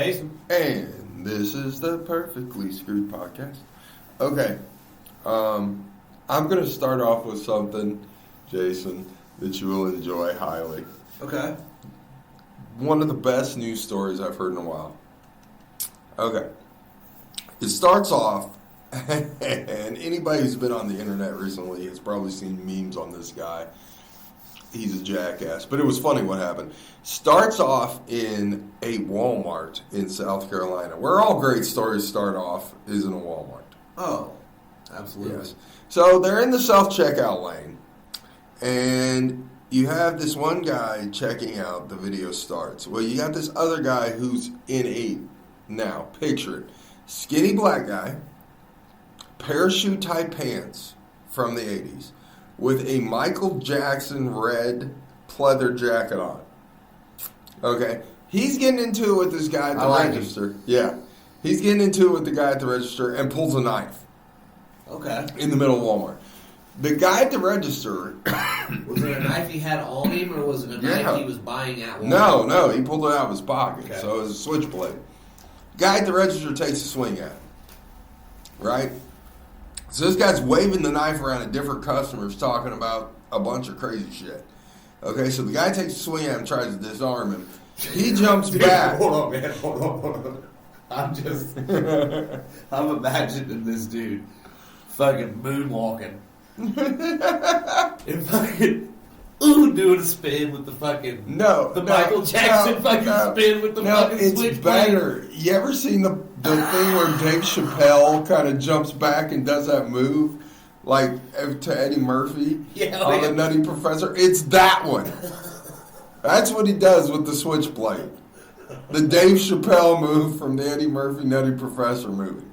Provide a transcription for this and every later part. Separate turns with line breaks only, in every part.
Jason.
And this is the Perfectly Screwed Podcast. Okay. I'm going to start off with something, Jason, that you will enjoy highly.
Okay.
One of the best news stories I've heard in a while. Okay. It starts off, and anybody who's been on the internet recently has probably seen memes on this guy. He's a jackass. But it was funny what happened. Starts off in a Walmart in South Carolina. Where all great stories start off is in a Walmart.
Oh, absolutely.
Yes. So they're in the self-checkout lane. And you have this one guy checking out. The video starts. Well, you got this other guy who's in a, now, picture it, skinny black guy, parachute-type pants from the 80s, with a Michael Jackson red pleather jacket on. Okay. He's getting into it with this guy at the register. Yeah. He's getting into it with the guy at the register and pulls a knife.
Okay.
In the middle of Walmart. The guy at the register...
Was it a knife he had on him, or was it a knife he was buying at
No,
Walmart?
no. He pulled it out of his pocket.
Okay.
So it was a switchblade. Guy at the register takes a swing at him. Right? So this guy's waving the knife around at different customers talking about a bunch of crazy shit. Okay, so the guy takes a swing at him, tries to disarm him. He jumps back.
Hold on, man. Hold on. I'm imagining this dude fucking moonwalking. And fucking, doing a spin with the fucking... Michael Jackson spin with the fucking switchblade.
It's better. You ever seen the thing where Dave Chappelle kind of jumps back and does that move? Like to Eddie Murphy on The Nutty Professor? It's that one. That's what he does with the switchblade. The Dave Chappelle move from the Eddie Murphy Nutty Professor movie.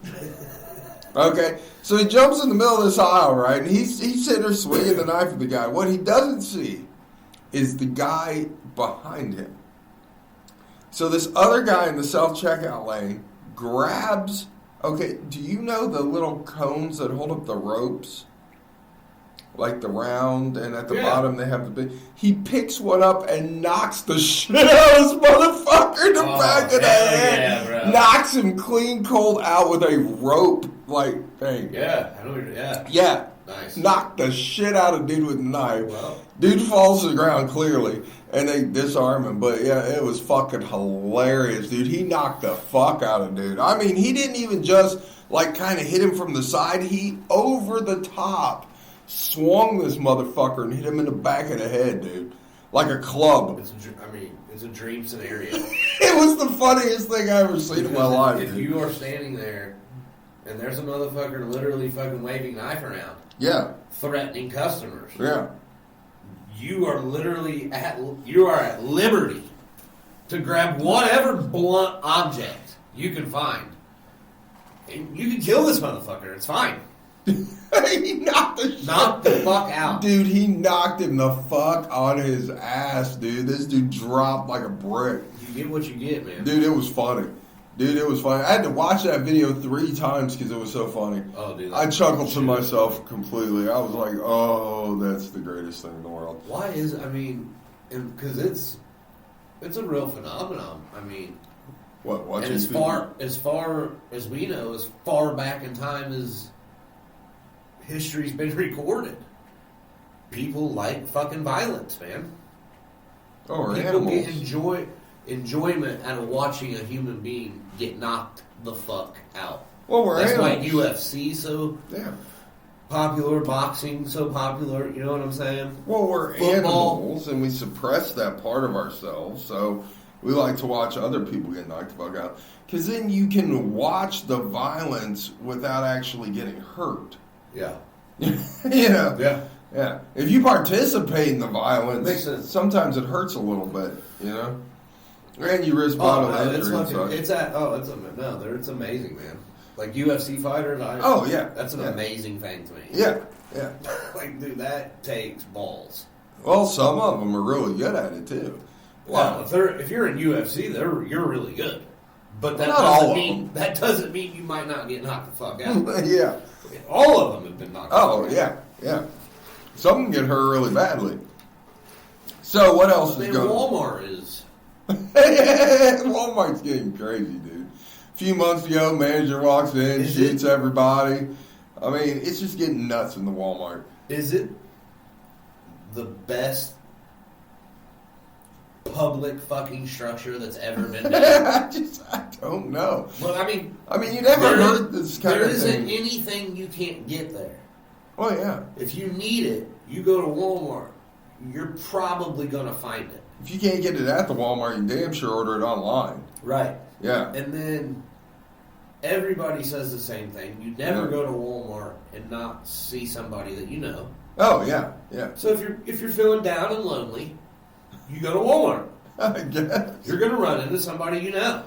Okay, so he jumps in the middle of this aisle, right? And he's sitting there swinging the knife at the guy. What he doesn't see is the guy behind him. So this other guy in the self-checkout lane grabs... Okay, do you know the little cones that hold up the ropes? Like the round, and at the bottom they have the big... He picks one up and knocks the shit out of this motherfucker in the back of the head.
Yeah,
knocks him clean cold out with a rope, like, thing.
Yeah, I know what you're... Yeah.
Yeah.
Nice.
Knocked the shit out of dude with a knife.
Wow.
Dude falls to the ground, clearly, and they disarm him. But, yeah, it was fucking hilarious, dude. He knocked the fuck out of dude. I mean, he didn't even just, like, kind of hit him from the side. He, over the top, swung this motherfucker and hit him in the back of the head, dude. Like a club.
It's a dream scenario.
It was the funniest thing I ever seen in my life.
If you are standing there and there's a motherfucker literally fucking waving a knife around.
Yeah.
Threatening customers.
Yeah.
You are literally at liberty to grab whatever blunt object you can find. And you can kill this motherfucker. It's fine.
He knocked
the fuck out.
Dude, he knocked him the fuck on his ass, dude. This dude dropped like a brick.
You get what you get, man.
Dude, it was funny. I had to watch that video 3 times because it was so funny.
Oh, dude.
I chuckled to myself completely. I was like, oh, that's the greatest thing in the world.
Why is, because it's a real phenomenon. I mean...
What?
And as far as we know, as far back in time as history's been recorded, people like fucking violence, man.
Oh, or
people
animals.
get enjoyment out of watching a human being get knocked the fuck out.
Well, we're
That's
animals.
why UFC so popular, boxing so popular. You know what I'm saying?
Well, we're
Football.
animals, and we suppress that part of ourselves, so we like to watch other people get knocked the fuck out. Because then you can watch the violence without actually getting hurt.
Yeah.
You know?
Yeah.
Yeah. If you participate in the violence,
Makes sense.
sometimes it hurts a little bit, you know? And you risk bodily injury and such.
It's amazing, man. Like UFC fighters, that's an amazing thing to me.
Yeah, yeah.
Like, dude, that takes balls.
Well, some of them are really good at it, too.
Well, if you're in UFC, you're really good. But that doesn't mean you might not get knocked the fuck out.
Yeah.
All of them have been knocked out.
Oh, yeah, yeah. Some of them get hurt really badly. So what else is going on?
Walmart is
Walmart's getting crazy, dude. A few months ago, manager walks in, shoots everybody. I mean, it's just getting nuts in the Walmart.
Is it the best public fucking structure that's ever been done?
I don't know.
Well, I mean,
you never heard this kind of thing.
There isn't anything you can't get there.
Oh, yeah.
If you need it, you go to Walmart. You're probably going to find it.
If you can't get it at the Walmart, you damn sure order it online.
Right.
Yeah.
And then everybody says the same thing. You never go to Walmart and not see somebody that you know.
Oh, yeah. Yeah.
So if you're feeling down and lonely, you go to Walmart.
I guess.
You're going to run into somebody you know.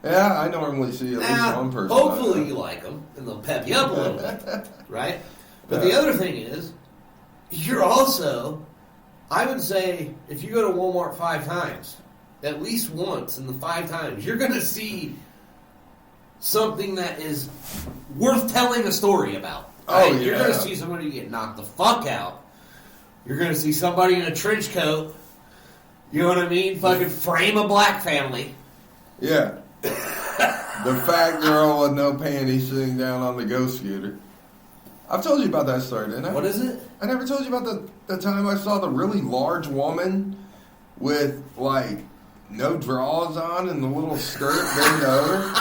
Yeah, I normally see at least one person.
Hopefully you like them, and they'll pep you up a little bit, right? But the other thing is, you're also, I would say, if you go to Walmart 5 times, at least once in the 5 times, you're going to see something that is worth telling a story about. Right?
Oh, yeah.
You're going to see somebody get knocked the fuck out. You're going to see somebody in a trench coat. You know what I mean? Fucking frame a black family.
Yeah. The fat girl with no panties sitting down on the ghost scooter. I've told you about that story, didn't I?
What is it?
I never told you about the time I saw the really large woman with, like, no drawers on and the little skirt bent over.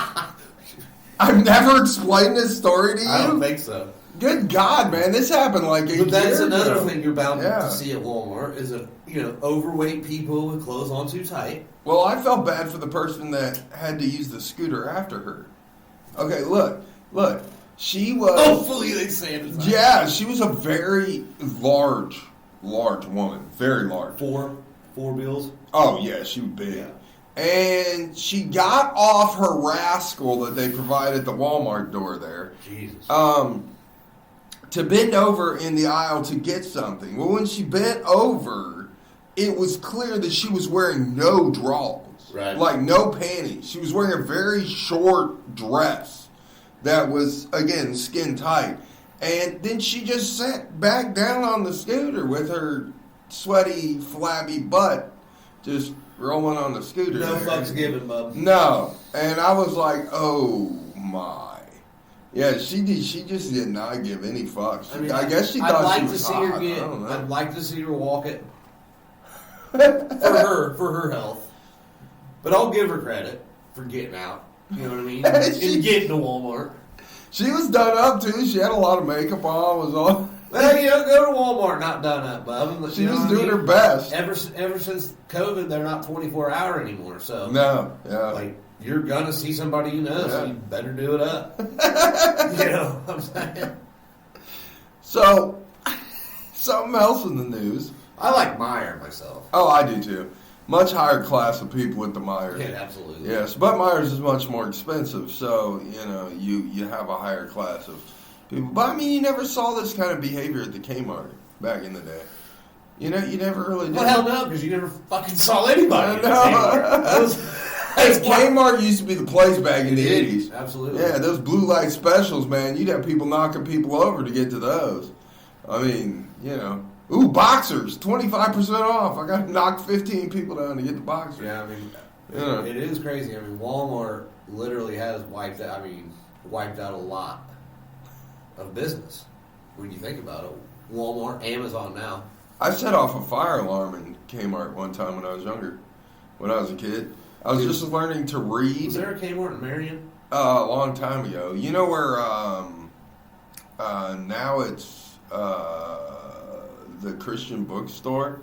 I've never explained this story to you.
I don't think so.
Good God, man, this happened like 8 years ago.
But that's another thing you're bound to see at Walmart is overweight people with clothes on too tight.
Well, I felt bad for the person that had to use the scooter after her. Okay, look. She was...
Hopefully they sanitize.
Yeah, she was a very large woman. Very large.
Four bills?
Oh, yeah, she was big. Yeah. And she got off her rascal that they provided at the Walmart door there.
Jesus.
To bend over in the aisle to get something. Well, when she bent over, it was clear that she was wearing no drawers.
Right.
Like, no panties. She was wearing a very short dress that was, again, skin tight. And then she just sat back down on the scooter with her sweaty, flabby butt just rolling on the scooter.
No fucks given, bub.
No. And I was like, oh, my. Yeah, she just did not give any fucks.
I mean,
I guess she thought she was hot.
I'd like to see her walk it for her health. But I'll give her credit for getting out. You know what I mean? And getting to Walmart.
She was done up too. She had a lot of makeup on. Was all.
Well, go to Walmart, not done up, bub.
She was doing her best.
Ever since COVID, they're not 24-hour anymore. So
no, yeah.
Like, you're gonna see somebody you know, so you better do it up. You know what I'm saying?
So, something else in the news.
I like Meijer myself.
Oh, I do too. Much higher class of people with the Meijer.
Yeah, absolutely.
Yes, but Meijer's is much more expensive, so you have a higher class of people. But I mean, you never saw this kind of behavior at the Kmart back in the day. You never really did.
Well, hell no, because you never fucking saw anybody.
Hey, Kmart used to be the place back in the 80s.
Absolutely.
Yeah, those blue light specials, man, you'd have people knocking people over to get to those. I mean, Ooh, boxers, 25% off. I got to knock 15 people down to get the boxers.
Yeah, I mean, it is crazy. I mean, Walmart literally has wiped out a lot of business when you think about it. Walmart, Amazon now.
I set off a fire alarm in Kmart one time when I was younger, when I was a kid. I was just learning to read.
Was there a Kmart in Marion?
A long time ago. You know where now it's the Christian bookstore?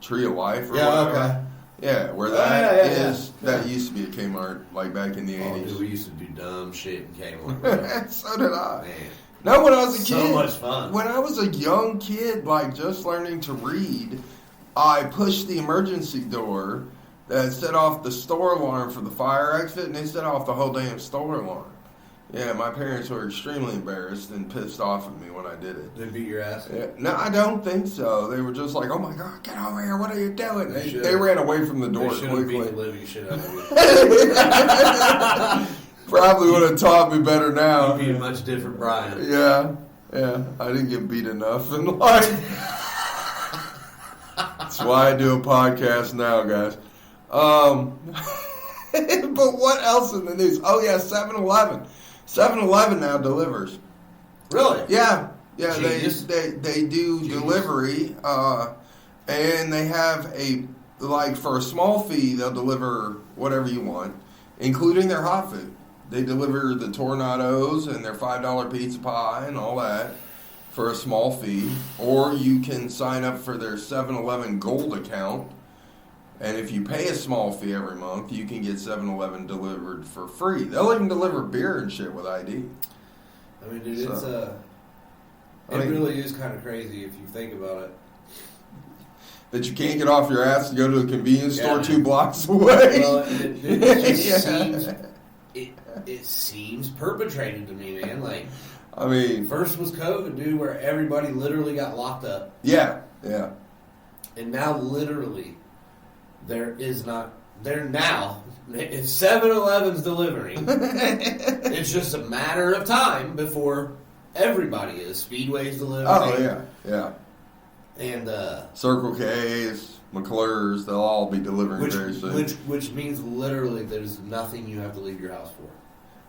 Tree of Life or whatever.
Okay.
Yeah, where that is. That used to be a Kmart, like back in the 80s.
Dude, we used to do dumb shit in Kmart.
So did I.
Man.
No, when I was a kid.
So much fun.
When I was a young kid, like just learning to read, I pushed the emergency door that set off the store alarm for the fire exit, and they set off the whole damn store alarm. Yeah, my parents were extremely embarrassed and pissed off at me when I did it.
They beat your ass?
Yeah, no, I don't think so. They were just like, oh my God, get over here, what are you doing? They ran away from the door quickly.
Beat the living shit out of you.
Probably would have taught me better now.
You'd be a much different Brian.
Yeah, I didn't get beat enough in life. That's why I do a podcast now, guys. But what else in the news? Oh yeah, 7-Eleven. 7-Eleven now delivers.
Really?
Yeah. Yeah,
Genius.
they do
Genius.
delivery, and they have for a small fee, they'll deliver whatever you want, including their hot food. They deliver the Tornadoes and their $5 pizza pie and all that for a small fee. Or you can sign up for their 7-Eleven Gold account, and if you pay a small fee every month, you can get 7-Eleven delivered for free. They'll even deliver beer and shit with ID.
I mean, dude, it really is kind of crazy if you think about it.
That you can't get off your ass to go to a convenience store 2 blocks away.
Well, it just seems it seems perpetrated to me, man. Like,
I mean,
first was COVID, dude, where everybody literally got locked up.
Yeah.
And now, literally, if 7-Eleven's delivering, it's just a matter of time before everybody is. Speedway's delivering.
Oh, yeah.
And
Circle K's, McClure's, they'll all be delivering very soon.
Which means literally there's nothing you have to leave your house for.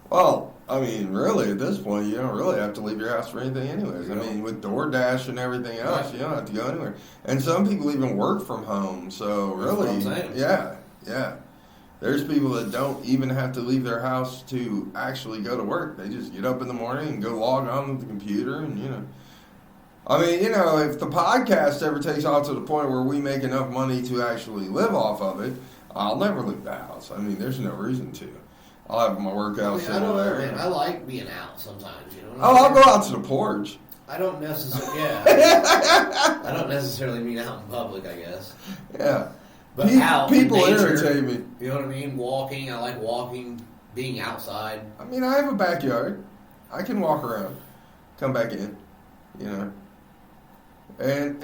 Well, I mean, really, at this point, you don't really have to leave your house for anything anyways. I mean, with DoorDash and everything else,
Right.
you don't have to go anywhere. And some people even work from home, so really,
That's what I'm saying.
yeah. There's people that don't even have to leave their house to actually go to work. They just get up in the morning and go log on with the computer and, I mean, if the podcast ever takes off to the point where we make enough money to actually live off of it, I'll never leave the house. I mean, there's no reason to. I'll have my workout
I
center
don't know,
there.
man. I like being out sometimes, you know.
I'll go out to the porch.
I don't necessarily, I don't necessarily mean out in public, I guess.
Yeah.
But out in
people
nature,
irritate me.
You know what I mean? Walking, I like walking, being outside.
I mean, I have a backyard. I can walk around, come back in, And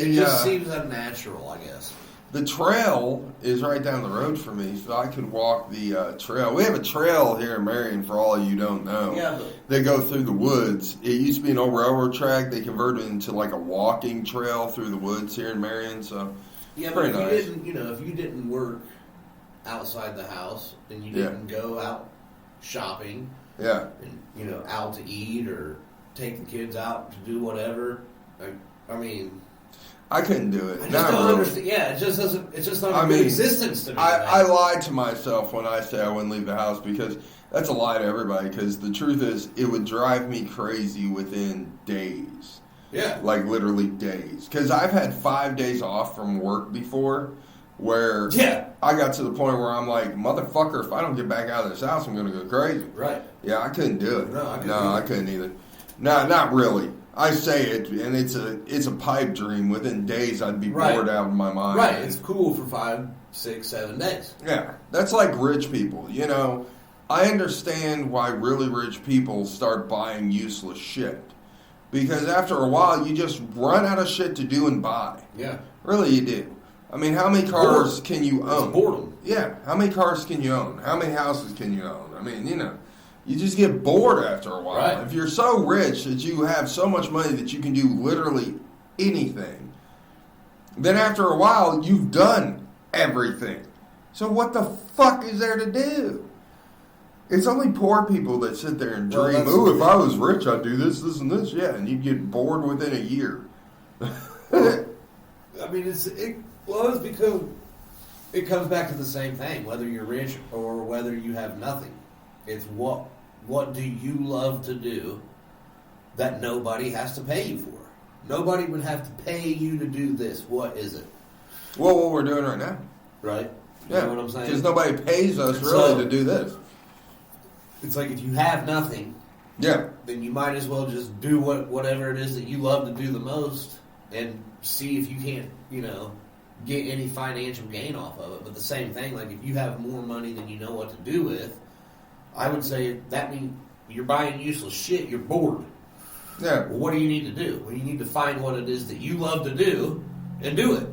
It just seems unnatural, I guess.
The trail is right down the road for me, so I could walk the trail. We have a trail here in Marion, for all of you don't know.
Yeah,
they go through the woods. It used to be an old railroad track. They converted it into like a walking trail through the woods here in Marion. So
yeah,
pretty
but
nice.
if you didn't work outside the house and you didn't go out shopping,
and
out to eat or take the kids out to do whatever, I mean.
I couldn't do it.
I just don't understand. Yeah, it just doesn't. It's just not a good existence to me.
I lied to myself when I say I wouldn't leave the house because that's a lie to everybody. Because the truth is, it would drive me crazy within days.
Yeah,
like literally days. Because I've had 5 days off from work before, where I got to the point where I'm like, motherfucker, if I don't get back out of this house, I'm gonna go crazy.
Right.
Yeah, I couldn't do it.
No,
I couldn't either. No, not really. I say it, and it's a pipe dream. Within days, I'd be bored out of my mind.
Right, it's cool for 5, 6, 7 days.
Yeah, that's like rich people. I understand why really rich people start buying useless shit. Because after a while, you just run out of shit to do and buy.
Yeah.
Really, you do. I mean, how many cars can you own?
It's boredom.
Yeah, how many cars can you own? How many houses can you own? I mean, you just get bored after a while.
Right.
If you're so rich that you have so much money that you can do literally anything, then after a while, you've done everything. So what the fuck is there to do? It's only poor people that sit there and dream, if I was rich, I'd do this, this, and this. Yeah, and you'd get bored within a year.
I mean, it's because it comes back to the same thing, whether you're rich or whether you have nothing. It's what do you love to do that nobody has to pay you for? Nobody would have to pay you to do this. What is it?
Well, what we're doing right now.
Right? You know what I'm saying?
Because nobody pays us really to do this.
It's like if you have nothing, then you might as well just do whatever it is that you love to do the most and see if you can't, get any financial gain off of it. But the same thing, like if you have more money than you know what to do with, I would say that means you're buying useless shit, you're bored.
Yeah.
Well, what do you need to do? Well, you need to find what it is that you love to do and do it.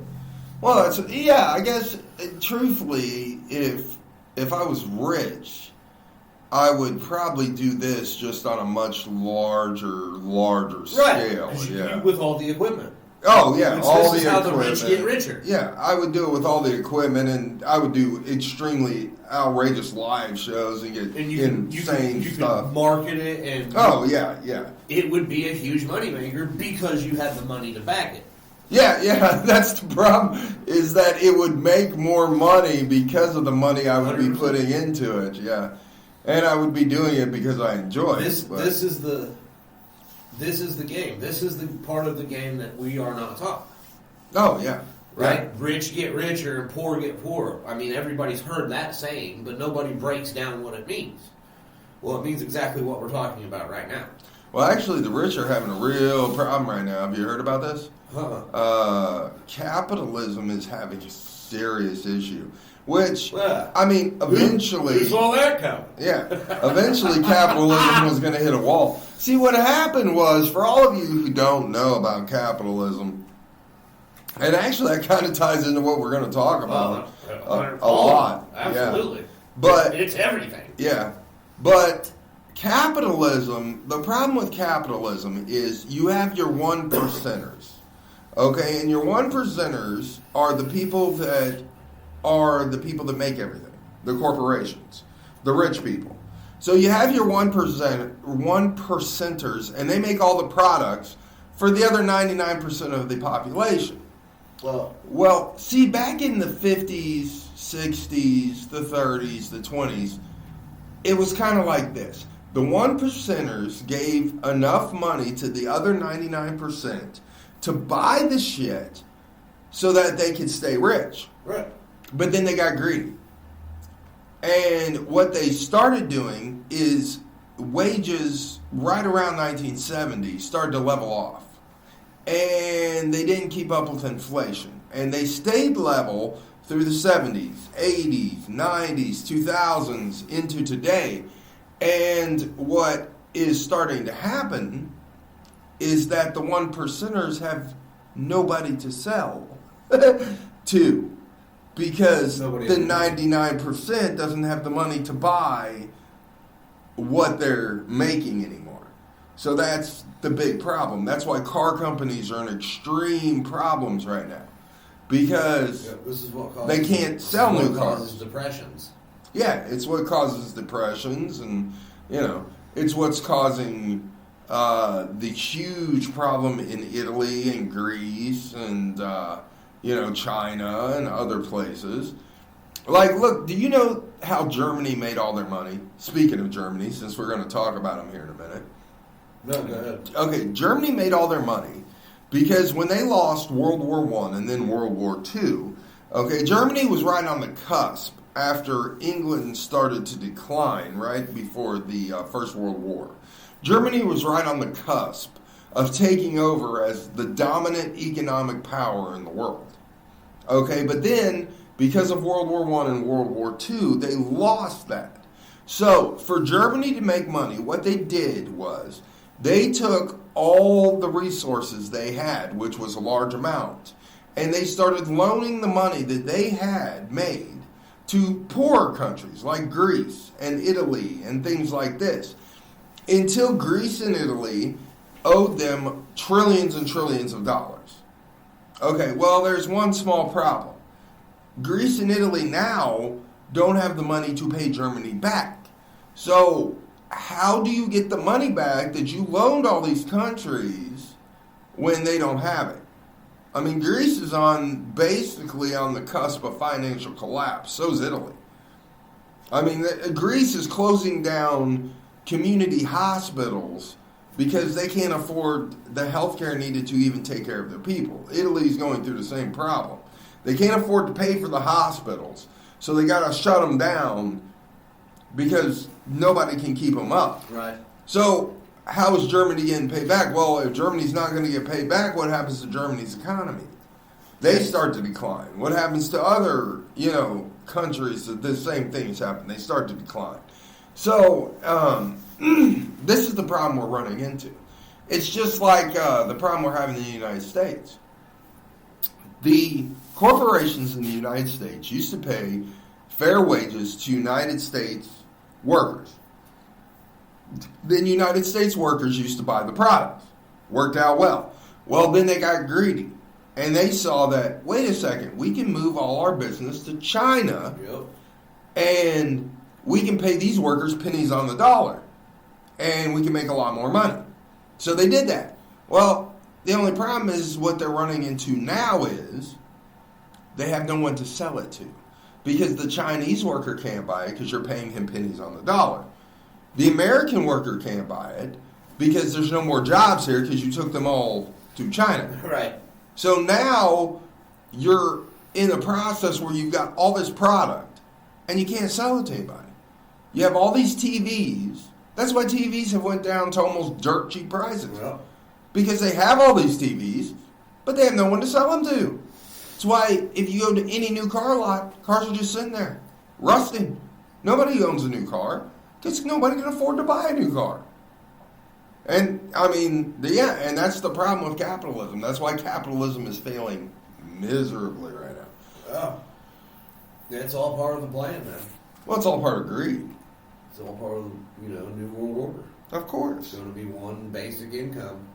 Well, I guess, truthfully, if I was rich, I would probably do this just on a much larger scale.
Right. With all the equipment.
Oh, yeah,
Which
all
this is
the
how
equipment.
the rich get richer.
Yeah, I would do it with all the equipment, and I would do extremely outrageous live shows and get insane
you
stuff.
could market it, and
Oh, yeah.
it would be a huge moneymaker because you had the money to back it.
Yeah, that's the problem, is that it would make more money because of the money I would be
100%.
putting into it, yeah. And I would be doing it because I enjoy
This
it. but-
this is the game. This is the part of the game that we are not taught.
Oh, yeah.
Right? Rich get richer and poor get poorer. I mean, everybody's heard that saying, but nobody breaks down what it means. Well, it means exactly what we're talking about right now.
Well, actually, the rich are having a real problem right now. Have you heard about this? Capitalism is having a serious issue. Which, I mean, eventually...
Who saw that coming?
Yeah. Eventually, capitalism was going to hit a wall. See, what happened was, for all of you who don't know about capitalism, and actually that kind of ties into what we're going to talk about a lot.
Absolutely.
Yeah. But
it's everything.
Yeah. But capitalism, the problem with capitalism is you have your one percenters. Okay? And your one percenters are the people that make everything. The corporations. The rich people. So you have your 1%ers, and they make all the products for the other 99% of the population. Well, see, back in the 50s, 60s, the 30s, the 20s, it was kind of like this. The 1%ers gave enough money to the other 99% to buy the shit so that they could stay rich.
Right.
But then they got greedy. And what they started doing is wages right around 1970 started to level off. And they didn't keep up with inflation. And they stayed level through the 70s, 80s, 90s, 2000s, into today. And what is starting to happen is that the 1%ers have nobody to sell to. Because the 99% doesn't have the money to buy what they're making anymore. So that's the big problem. That's why car companies are in extreme problems right now. Because
this is what
they can't sell new cars.
Causes depressions.
Yeah, it's what causes depressions, and it's what's causing the huge problem in Italy and Greece and China and other places. Like, look, do you know how Germany made all their money? Speaking of Germany, since we're going to talk about them here in a minute.
No, go ahead.
Okay, Germany made all their money because when they lost World War I and then World War II, okay, Germany was right on the cusp after England started to decline right before the First World War. Germany was right on the cusp of taking over as the dominant economic power in the world. Okay, but then, because of World War I and World War II, they lost that. So, for Germany to make money, what they did was, they took all the resources they had, which was a large amount, and they started loaning the money that they had made to poorer countries like Greece and Italy and things like this, until Greece and Italy owed them trillions and trillions of dollars. Okay, well, there's one small problem. Greece and Italy now don't have the money to pay Germany back. So, how do you get the money back that you loaned all these countries when they don't have it? I mean, Greece is basically on the cusp of financial collapse. So is Italy. I mean, Greece is closing down community hospitals because they can't afford the health care needed to even take care of their people. Italy's going through the same problem. They can't afford to pay for the hospitals, so they got to shut them down because nobody can keep them up.
Right.
So how is Germany getting paid back? Well, if Germany's not going to get paid back, what happens to Germany's economy? They start to decline. What happens to other, countries that the same things happen? They start to decline. So this is the problem we're running into. It's just like the problem we're having in the United States. The corporations in the United States used to pay fair wages to United States workers. Then United States workers used to buy the products. Worked out well. Well, then they got greedy. And they saw that, wait a second, we can move all our business to China.
Yep.
And we can pay these workers pennies on the dollar. And we can make a lot more money. So they did that. Well, the only problem is what they're running into now is they have no one to sell it to. Because the Chinese worker can't buy it because you're paying him pennies on the dollar. The American worker can't buy it because there's no more jobs here because you took them all to China.
Right.
So now you're in a process where you've got all this product and you can't sell it to anybody. You have all these TVs. That's why TVs have went down to almost dirt cheap prices.
Yeah.
Because they have all these TVs, but they have no one to sell them to. That's why if you go to any new car lot, cars are just sitting there, rusting. Nobody owns a new car because nobody can afford to buy a new car. And, I mean, and that's the problem with capitalism. That's why capitalism is failing miserably right now.
Oh. It's all part of the plan, man.
Well, it's all part of greed.
It's all part of the, New World Order.
Of course.
It's going to be one basic income.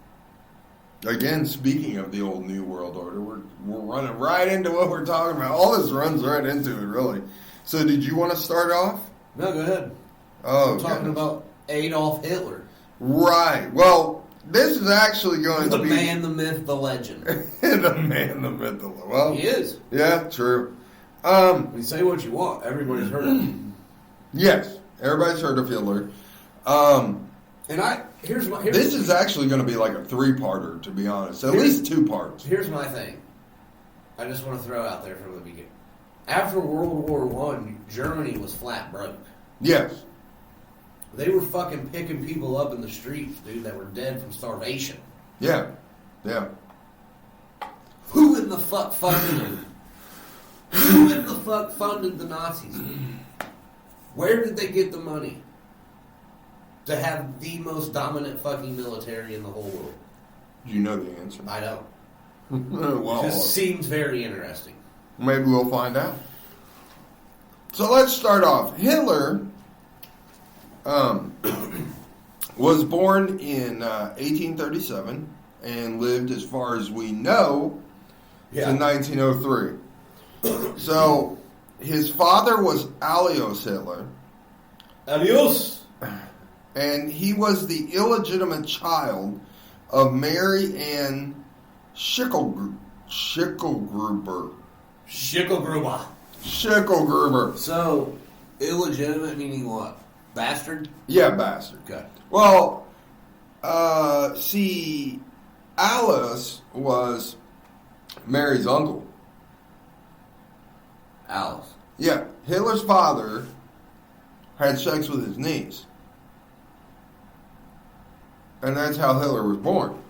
Again, speaking of the old New World Order, we're running right into what we're talking about. All this runs right into it, really. So did you want to start off?
No, go ahead.
Oh,
we're talking about Adolf Hitler.
Right. Well, this is actually going to be...
The man, the myth, the legend.
The man, the myth, the legend. Well,
he is.
Yeah, true.
You say what you want. Everybody's heard of him.
Yes. Everybody's heard of Hitler. This is actually going to be like a 3-parter, to be honest. At least 2 parts.
Here's my thing. I just want to throw out there from the beginning. After World War I, Germany was flat broke.
Yes.
They were fucking picking people up in the streets, dude, that were dead from starvation.
Yeah. Yeah.
Who in the fuck funded them? Who in the fuck funded the Nazis? Where did they get the money to have the most dominant fucking military in the whole world?
Do you know the answer?
I don't.
Well,
it just seems very interesting.
Maybe we'll find out. So let's start off. Hitler was born in 1837 and lived, as far as we know, to 1903. So his father was Alois Hitler.
Adios.
And he was the illegitimate child of Mary Ann Schicklgruber. Schicklgruber.
So, illegitimate meaning what? Bastard?
Yeah, bastard.
Okay.
Well, see, Alice was Mary's uncle.
Alice.
Yeah, Hitler's father had sex with his niece. And that's how Hitler was born.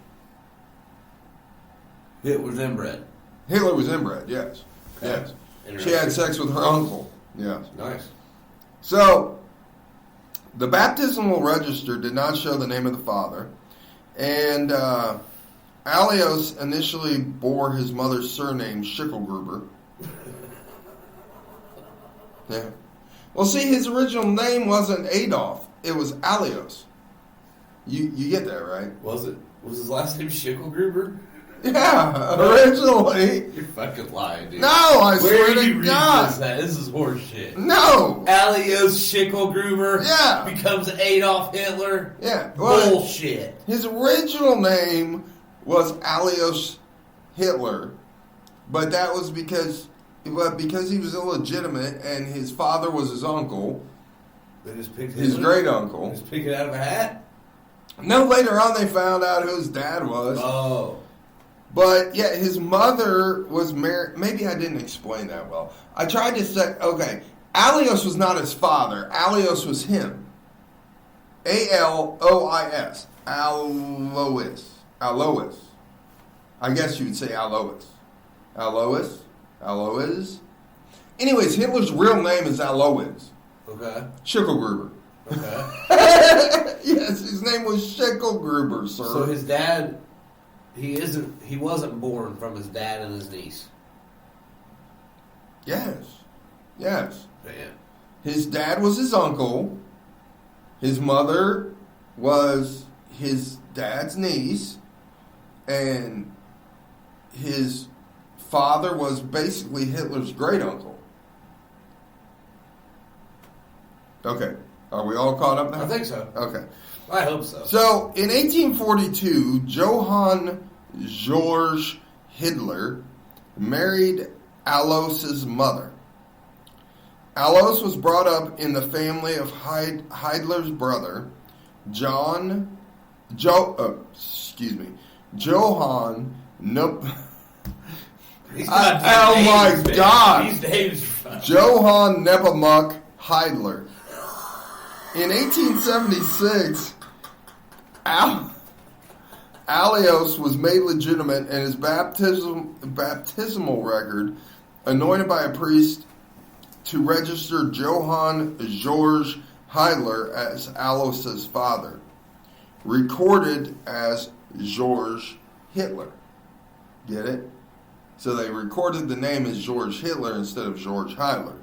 Hitler was inbred.
Hitler was inbred, yes.
Okay.
Yes. She had sex with her uncle. Yes.
Nice.
So, the baptismal register did not show the name of the father. And Alois initially bore his mother's surname, Schicklgruber. Yeah. Well, see, his original name wasn't Adolf. It was Alois. You get that, right?
Was it? Was his last name Schicklgruber?
Yeah, originally.
You're fucking lying, dude.
No, I
Where
swear
did you
to
read
God.
this is horse shit.
No.
Alois Schicklgruber becomes Adolf Hitler?
Yeah. Well,
bullshit.
His original name was Alois Hitler, but that was because he was illegitimate and his father was his uncle.
They just picked
his great uncle.
Just pick it out of a hat?
No, later on they found out who his dad was.
Oh.
But, yeah, his mother was married. Maybe I didn't explain that well. I tried to say, okay, Alois was not his father. Alois was him. A-L-O-I-S. Alois. Alois. I guess you would say Alois. Alois? Alois? Anyways, Hitler's real name is Alois.
Okay.
Schicklgruber.
Okay.
Yes, his name was Schicklgruber, sir.
So his dad, he wasn't born from his dad and his niece.
Yes. Yes.
Man.
His dad was his uncle. His mother was his dad's niece. and his father was basically Hitler's great uncle. Okay, are we all caught up now?
I think so.
Okay.
I hope so.
So, in 1842, Johann Georg Hitler married Alois's mother. Alois was brought up in the family of Hitler's brother, Johann. Nope. Oh my God!
These names are fun.
Johann Nepomuk Hitler. In 1876, Alois was made legitimate and his baptismal record, anointed by a priest to register Johann Georg Hitler as Alois's father, recorded as Georg Hitler. Get it? So they recorded the name as Georg Hitler instead of Georg Hitler.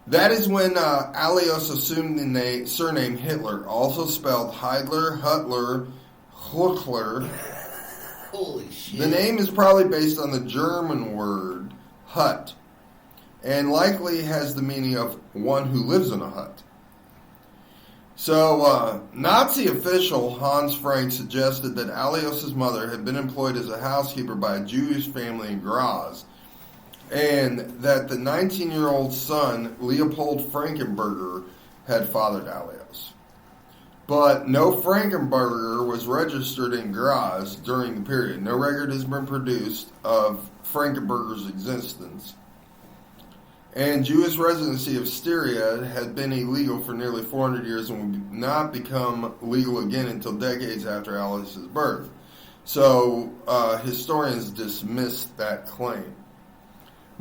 That is when Alois assumed the surname Hitler, also spelled Heidler, Hutler, Huckler.
Holy shit.
The name is probably based on the German word hut, and likely has the meaning of one who lives in a hut. So, Nazi official Hans Frank suggested that Alois's mother had been employed as a housekeeper by a Jewish family in Graz, and that the 19-year-old son, Leopold Frankenberger, had fathered Alois. But no Frankenberger was registered in Graz during the period. No record has been produced of Frankenberger's existence. And Jewish residency of Styria had been illegal for nearly 400 years and would not become legal again until decades after Alois's birth. So historians dismissed that claim.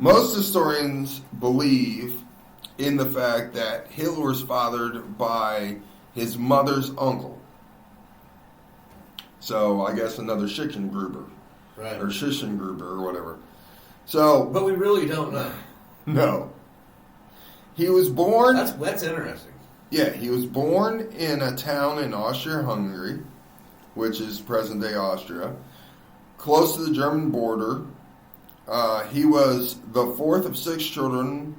Most historians believe in the fact that Hitler was fathered by his mother's uncle. So I guess another Schichengruber.
Right.
Or Schichengruber or whatever. So,
but we really don't know.
No. He was born...
That's interesting.
Yeah, he was born in a town in Austria-Hungary, which is present-day Austria, close to the German border. He was the fourth of 6 children,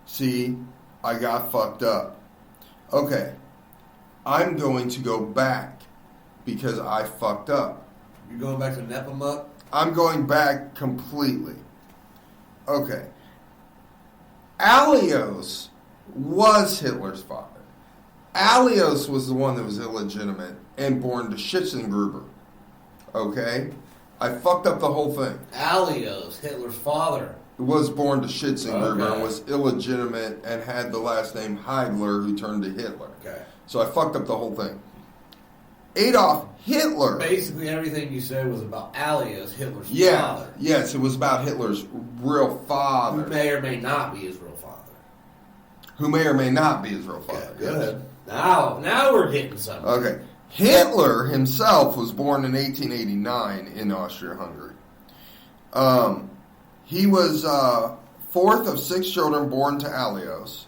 See, I got fucked up. Okay, I'm going to go back because I fucked up.
You're going back to Nepomuk?
I'm going back completely. Okay. Alois was Hitler's father. Alois was the one that was illegitimate and born to Schichengruber. Okay? I fucked up the whole thing.
Alois, Hitler's father,
was born to Schichengruber
okay.
and was illegitimate and had the last name Heidler, who turned to Hitler.
Okay.
So I fucked up the whole thing. Adolf Hitler.
Basically everything you said was about Alois, Hitler's father.
Yes, it was about Hitler's real father.
Who may or may not be his real father.
Who may or may not be his real father.
Okay, good. Yes. Now we're getting something.
Okay. Hitler himself was born in 1889 in Austria-Hungary. He was fourth of 6 children born to Alois.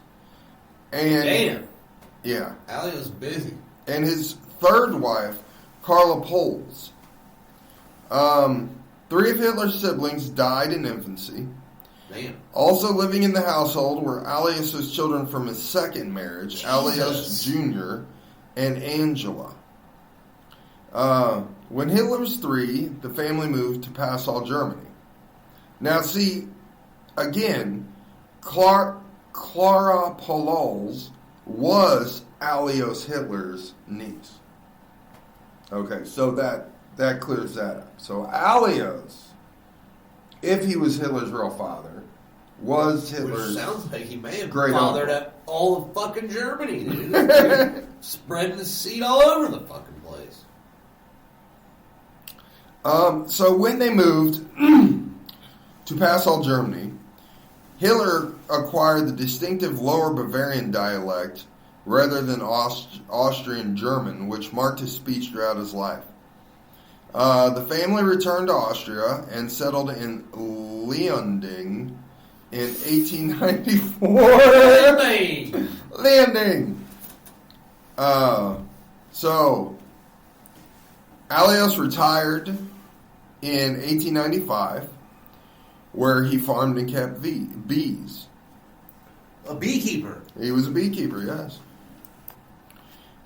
And
damn.
Yeah.
Alois is busy.
And his third wife, Carla Poles. 3 of Hitler's siblings died in infancy.
Damn.
Also living in the household were Alois's children from his second marriage,
Jesus.
Alois Jr. and Angela. When Hitler was 3, the family moved to Passau, Germany. Now, see, again, Clara Poles was Alois Hitler's niece. Okay, so that clears that up. So Alois, if he was Hitler's real father, was Hitler's...
Which sounds like he may have
great
fathered
uncle.
up all of fucking Germany, dude. Spreading the seed all over the fucking place.
So when they moved to Passau, Germany, Hitler acquired the distinctive Lower Bavarian dialect rather than Austrian German, which marked his speech throughout his life. The family returned to Austria and settled in Leonding in 1894.
Leonding!
Leonding! So, Alois retired in 1895, where he farmed and kept bees.
A beekeeper.
He was a beekeeper, yes.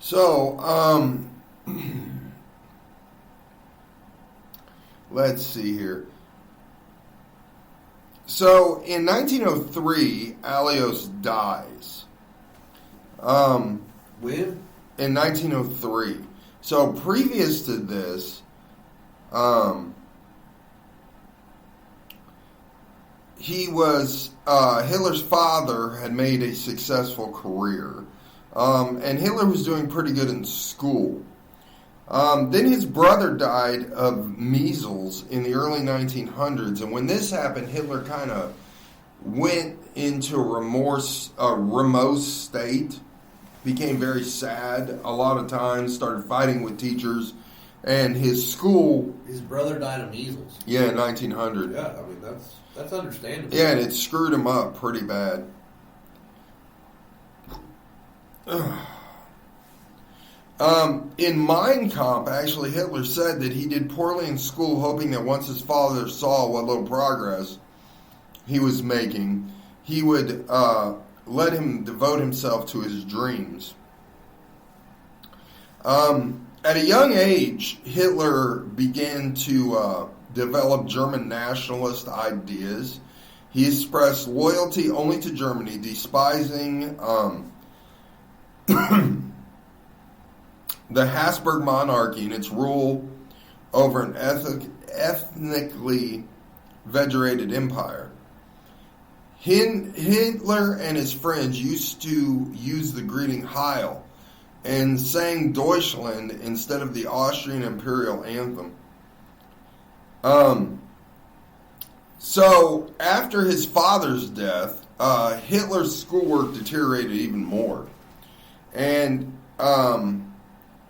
So, let's see here. So, in 1903, Alois dies.
When?
In 1903. So, previous to this, he was, Hitler's father had made a successful career. And Hitler was doing pretty good in school. Then his brother died of measles in the early 1900s. And when this happened, Hitler kind of went into a remorse state. Became very sad a lot of times, started fighting with teachers. And his school...
His brother died of measles.
Yeah, in 1900.
Yeah, I mean, that's understandable.
Yeah, and it screwed him up pretty bad. In Mein Kampf, actually, Hitler said that he did poorly in school, hoping that once his father saw what little progress he was making, he would let him devote himself to his dreams. At a young age, Hitler began to develop German nationalist ideas. He expressed loyalty only to Germany, despising the Habsburg monarchy and its rule over an ethnically federated empire. Hitler and his friends used to use the greeting Heil and sang Deutschland instead of the Austrian imperial anthem. So, after his father's death, Hitler's schoolwork deteriorated even more. And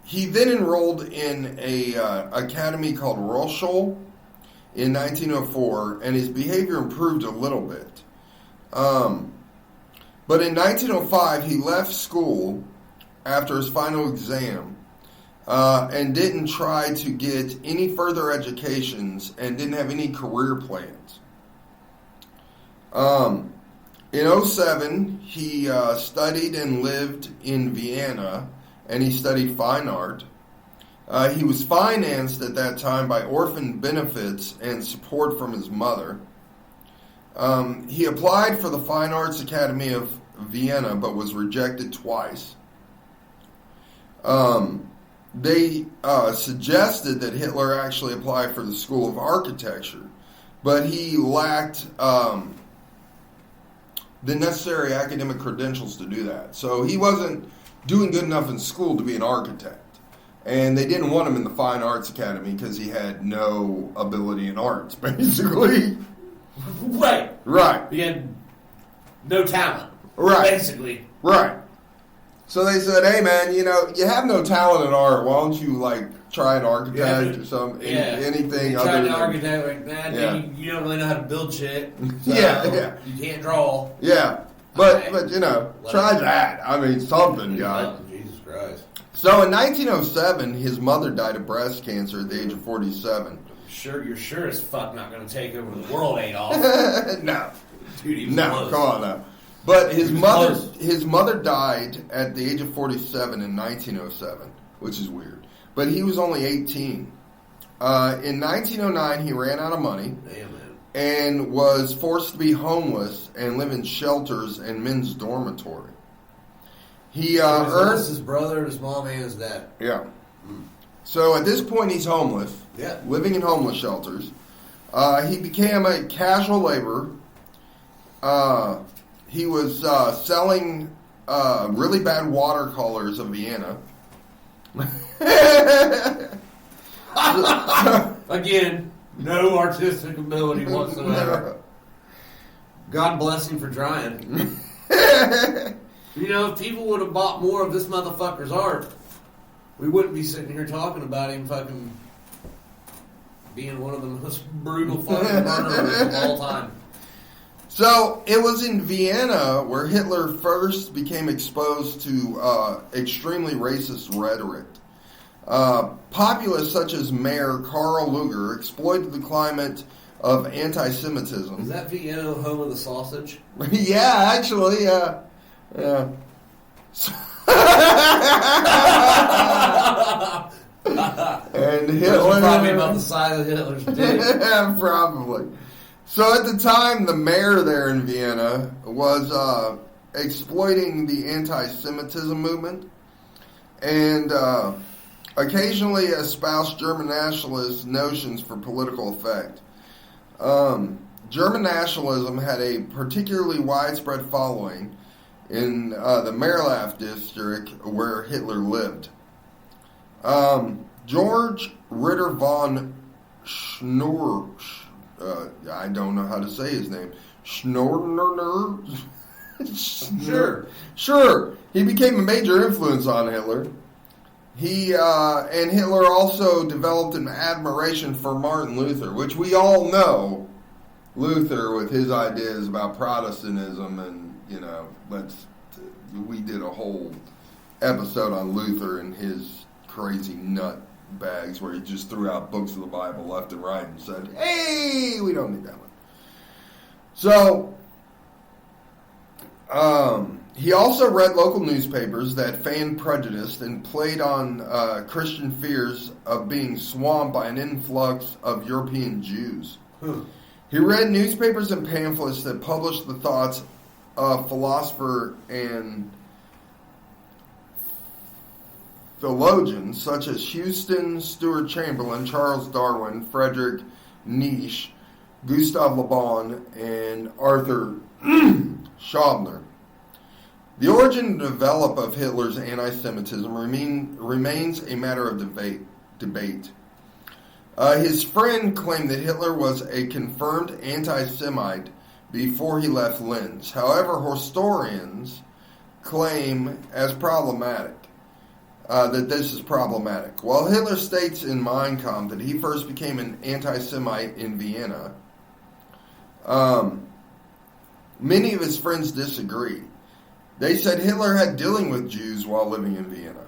he then enrolled in a academy called Rochel in 1904, and his behavior improved a little bit. But in 1905, he left school after his final exam and didn't try to get any further educations and didn't have any career plans. In 2007, he studied and lived in Vienna, and he studied fine art. He was financed at that time by orphan benefits and support from his mother. He applied for the Fine Arts Academy of Vienna, but was rejected twice. They suggested that Hitler actually apply for the School of Architecture, but he lacked the necessary academic credentials to do that. So he wasn't doing good enough in school to be an architect. And they didn't want him in the Fine Arts Academy because he had no ability in arts, basically.
Right.
Right.
He had no talent.
Right.
Basically.
Right. So they said, hey, man, you have no talent in art. Why don't you, try an architect or something? Anything other than...
Try an architect, dude, you don't really know how to build shit. So
yeah.
You can't draw.
Yeah. But try that. I mean, something, guy.
Jesus Christ.
So in 1907, his mother died of breast cancer at the age of 47.
You're sure as fuck not going to take over the world, Adolf.
No.
Dude, he was
no,
close.
Come on now. But his mother died at the age of 47 in 1907, which is weird. But he was only 18. In 1909, he ran out of money.
Damn, man.
And was forced to be homeless and live in shelters and men's dormitory. He earned
his brother, his mom, and his dad.
Yeah. So at this point, he's homeless.
Yeah.
Living in homeless shelters. He became a casual laborer. He was selling really bad watercolors of Vienna.
Again, no artistic ability whatsoever. God bless him for trying. If people would have bought more of this motherfucker's art, we wouldn't be sitting here talking about him fucking being one of the most brutal fucking murderers of all time.
So it was in Vienna where Hitler first became exposed to extremely racist rhetoric. Populists such as Mayor Karl Lueger exploited the climate of anti-Semitism.
Is that Vienna home of the sausage?
Yeah, actually, yeah. And Hitler
probably about the size of Hitler's dick.
Yeah, probably. So at the time, the mayor there in Vienna was exploiting the anti-Semitism movement and occasionally espoused German nationalist notions for political effect. German nationalism had a particularly widespread following in the Meerlauf district where Hitler lived. George Ritter von Schnur, I don't know how to say his name. Schnorner? Sure. He became a major influence on Hitler. And Hitler also developed an admiration for Martin Luther, which we all know Luther with his ideas about Protestantism, and we did a whole episode on Luther and his crazy nut bags where he just threw out books of the Bible left and right and said, "Hey, we don't need that one." So he also read local newspapers that feigned prejudice and played on Christian fears of being swamped by an influx of European Jews. He read newspapers and pamphlets that published the thoughts of philosopher and theologians such as Houston Stewart Chamberlain, Charles Darwin, Friedrich Nietzsche, Gustav Le Bon, and Arthur Schobner. The origin and develop of Hitler's anti-Semitism remains a matter of debate. His friend claimed that Hitler was a confirmed anti-Semite before he left Linz. However, historians claim as problematic that this is problematic. While Hitler states in Mein Kampf that he first became an anti-Semite in Vienna, many of his friends disagree. They said Hitler had dealing with Jews while living in Vienna.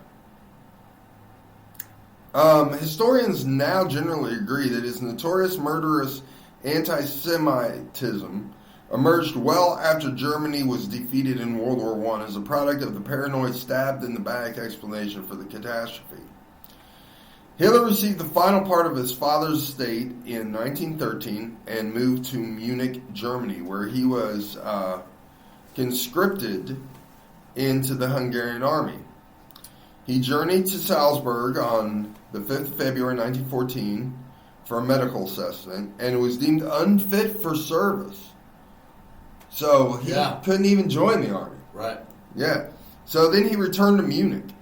Historians now generally agree that his notorious murderous anti-Semitism emerged well after Germany was defeated in World War I as a product of the paranoid stabbed-in-the-back explanation for the catastrophe. Hitler received the final part of his father's estate in 1913 and moved to Munich, Germany, where he was conscripted into the Hungarian army. He journeyed to Salzburg on the 5th of February 1914 for a medical assessment and was deemed unfit for service. So he couldn't even join the army.
Right.
Yeah. So then he returned to Munich.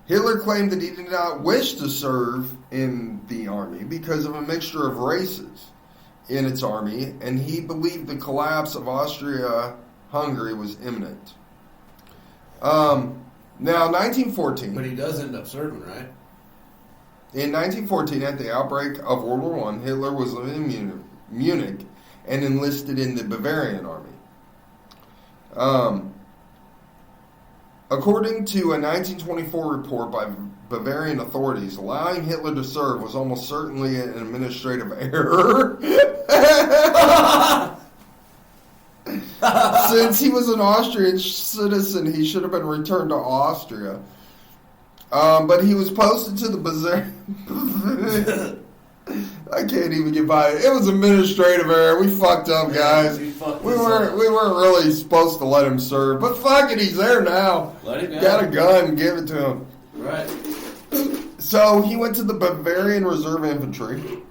Hitler claimed that he did not wish to serve in the army because of a mixture of races in its army, and he believed the collapse of Austria-Hungary was imminent. Now, 1914...
But he does end up serving, right?
In 1914, at the outbreak of World War I, Hitler was living in Munich and enlisted in the Bavarian army. According to a 1924 report by Bavarian authorities, allowing Hitler to serve was almost certainly an administrative error. Since he was an Austrian citizen, he should have been returned to Austria. But he was posted to the Bavarian... I can't even get by it. It was administrative error. We fucked up, guys. We weren't really supposed to let him serve. But fuck it, he's there now.
Let him go.
Got a gun, give it to him.
Right.
So he went to the Bavarian Reserve Infantry.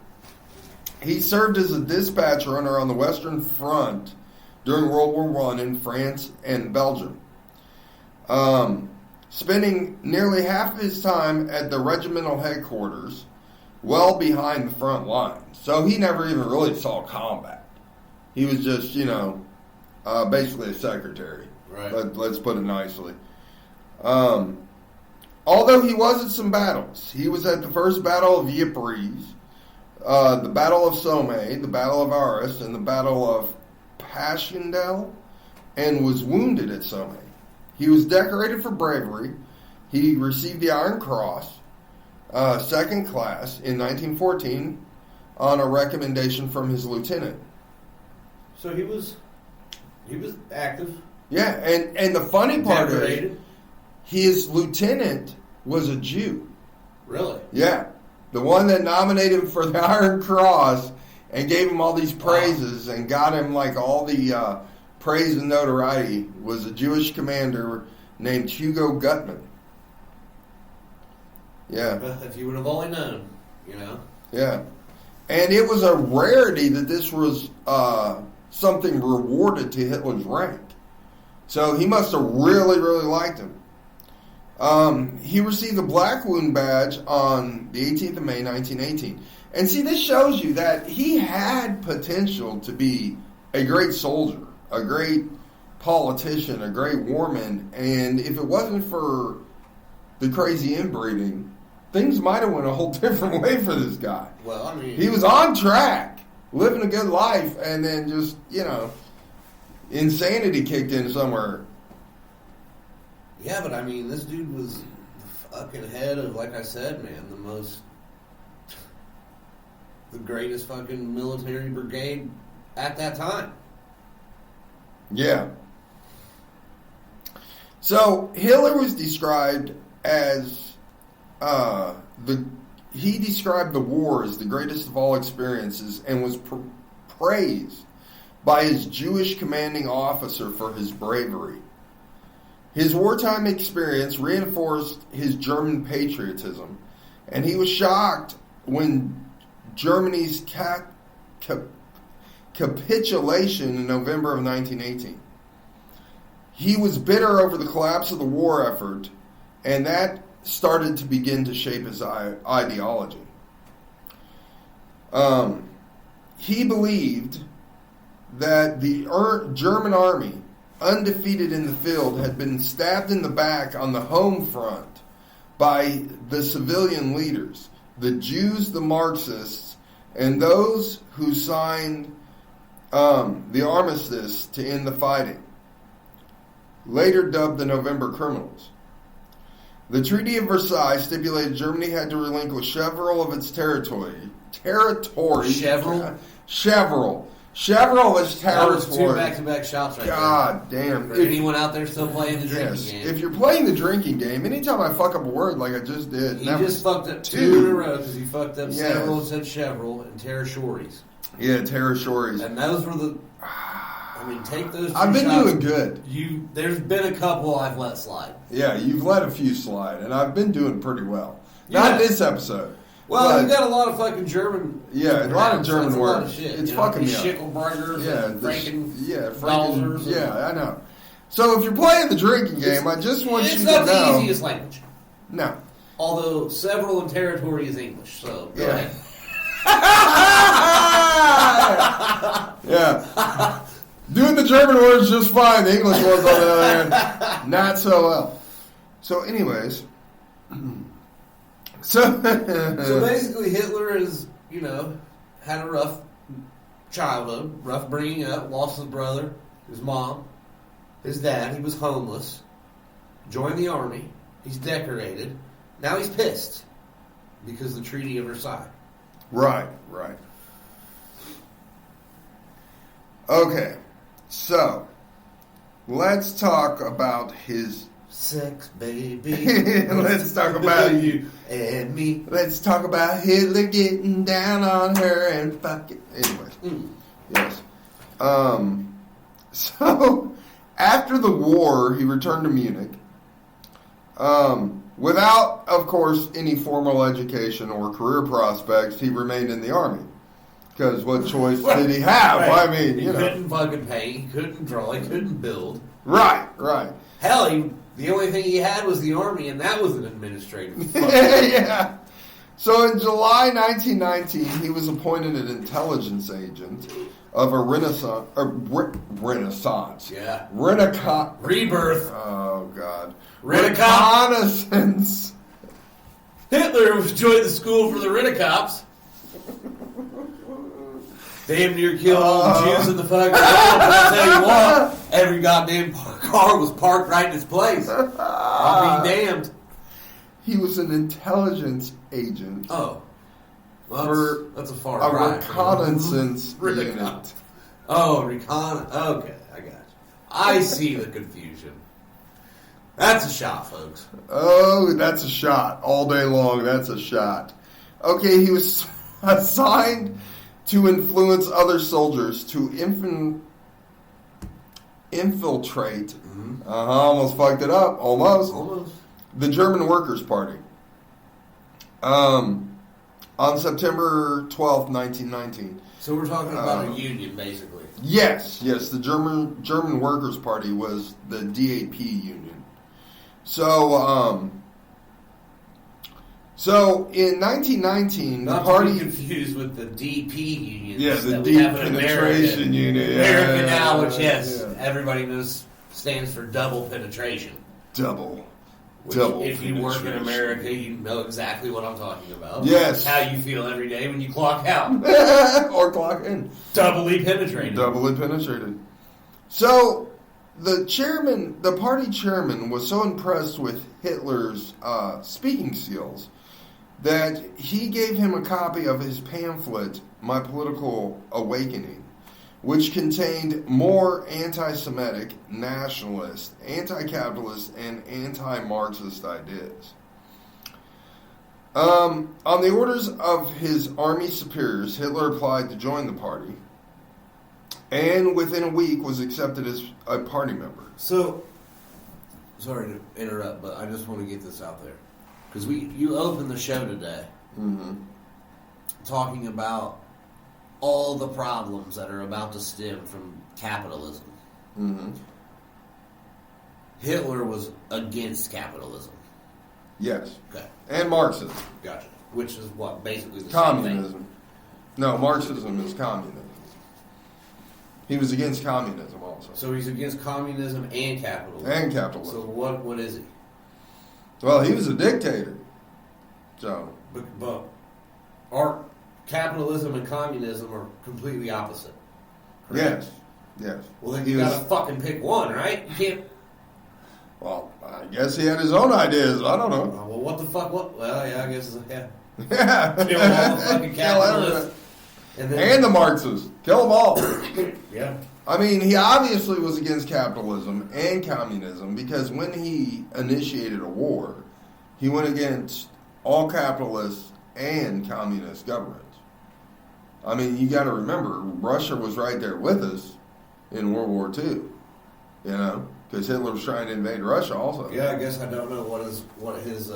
He served as a dispatch runner on the Western Front during World War I in France and Belgium. Spending nearly half of his time at the regimental headquarters, well behind the front line. So he never even really saw combat. He was just, basically a secretary.
Right.
Let's put it nicely. Although he was at some battles. He was at the First Battle of Ypres, the Battle of Somme, the Battle of Arras, and the Battle of Passchendaele and was wounded at Somme. He was decorated for bravery. He received the Iron Cross, second class, in 1914 on a recommendation from his lieutenant.
So he was active.
Yeah, and the funny part
Decorated.
is his lieutenant was a Jew.
Really?
Yeah. The one that nominated him for the Iron Cross and gave him all these praises and got him like all the praise and notoriety was a Jewish commander named Hugo Gutmann. Yeah.
If you would have only known, you know.
Yeah. And it was a rarity that this was something rewarded to Hitler's rank. So he must have really, really liked him. He received the Black Wound Badge on the 18th of May, 1918. And see, this shows you that he had potential to be a great soldier, a great politician, a great warman. And if it wasn't for the crazy inbreeding, things might have went a whole different way for this guy.
Well, I mean,
he was on track, living a good life, and then just, insanity kicked in somewhere.
Yeah, but I mean, this dude was the fucking head of, like I said, man, the greatest fucking military brigade at that time.
Yeah. So Hitler was described as he described the war as the greatest of all experiences and was praised by his Jewish commanding officer for his bravery. His wartime experience reinforced his German patriotism, and he was shocked when Germany's capitulation in November of 1918. He was bitter over the collapse of the war effort, and that started to begin to shape his ideology. He believed that the German army, undefeated in the field, had been stabbed in the back on the home front by the civilian leaders, the Jews, the Marxists, and those who signed the armistice to end the fighting, later dubbed the November Criminals. The Treaty of Versailles stipulated Germany had to relinquish several of its territory. Several of its
That was
territory.
two back-to-back shots right
God damn.
there. For anyone out there still playing the drinking game.
If you're playing the drinking game, anytime I fuck up a word like I just did.
You just fucked up two in a row because you fucked up
Yes.
several and said Chevrolet and Terrashories.
Yeah, Terrashories.
And those were the... I mean, take those two
I've been
shots.
doing good.
There's been a couple I've let slide.
Yeah, you've let a few slide, and I've been doing pretty well.
Yeah.
Not this episode.
Well, you got a lot of fucking German.
Yeah, a lot of German
That's
words.
A lot of shit.
It's fucking me up.
Schickelburgers and
Franken. Yeah, I know. So if you're playing the drinking game, I just want you to know.
It's not the easiest language.
No.
Although several in territory is English, so go ahead.
Yeah. Doing the German words just fine. The English ones, on the other hand, not so well. So, anyways. So
basically, Hitler is, had a rough childhood, rough bringing up, lost his brother, his mom, his dad. He was homeless. Joined the army. He's decorated. Now he's pissed because of the Treaty of Versailles.
Right. Okay. So, let's talk about his...
Sex, baby.
Let's talk about
you and me.
Let's talk about Hitler getting down on her and fucking... Anyways. Yes. So, after the war, he returned to Munich. Without, of course, any formal education or career prospects, he remained in the army. Because what choice did he have?
Right.
I mean,
he couldn't fucking paint, he couldn't draw, he couldn't build.
Right.
Hell, the only thing he had was the army, and that was an administrative.
Yeah. So in July 1919, he was appointed an intelligence agent of a Renaissance.
Yeah.
Rebirth. Oh, God.
Renaissance.
Reconnaissance.
Hitler joined the school for the Renaissance. damn near killed all the Jews in the fucking world. But I tell you what, every goddamn car was parked right in its place. I'll be damned.
He was an intelligence agent.
Oh. Well, that's a far cry.
Reconnaissance unit.
Oh, okay, I got you. I see the confusion. That's a shot, folks.
Oh, that's a shot. All day long, that's a shot. Okay, he was assigned to influence other soldiers to infiltrate. Mm-hmm. Almost fucked it up. Almost. The German Workers' Party. On September 12th, 1919.
So we're talking about a union, basically.
Yes. The German Workers' Party was the DAP union. So in 1919,
Not
the party...
to be confused with the DP union.
Yeah, the Deep Penetration Unit.
American now, which, everybody knows stands for double penetration.
Double
if you work in America, you know exactly what I'm talking about.
Yes.
How you feel every day when you clock out.
Or clock in.
Doubly penetrated.
So, the party chairman was so impressed with Hitler's speaking skills that he gave him a copy of his pamphlet, My Political Awakening, which contained more anti-Semitic, nationalist, anti-capitalist, and anti-Marxist ideas. On the orders of his army superiors, Hitler applied to join the party, and within a week was accepted as a party member.
So, sorry to interrupt, but I just want to get this out there. Because you opened the show today talking about all the problems that are about to stem from capitalism.
Mm-hmm.
Hitler was against capitalism.
Yes.
Okay.
And Marxism.
Gotcha. Which is what, basically the
communism.
same thing.
No, Marxism is communism. He was against communism also.
So he's against communism and capitalism. So what is he?
Well, he was a dictator. So.
But our capitalism and communism are completely opposite. Correct?
Yes.
Well, then you gotta fucking pick one, right? You can't.
Well, I guess he had his own ideas. I don't know.
Well, what the fuck? What? Well, yeah, I guess. Yeah.
Kill
all the fucking capitalists.
And the Marxists. Kill them all.
Yeah.
I mean, he obviously was against capitalism and communism because when he initiated a war, he went against all capitalist and communist governments. I mean, you got to remember, Russia was right there with us in World War II, you know, because Hitler was trying to invade Russia also.
Yeah, I guess I don't know what his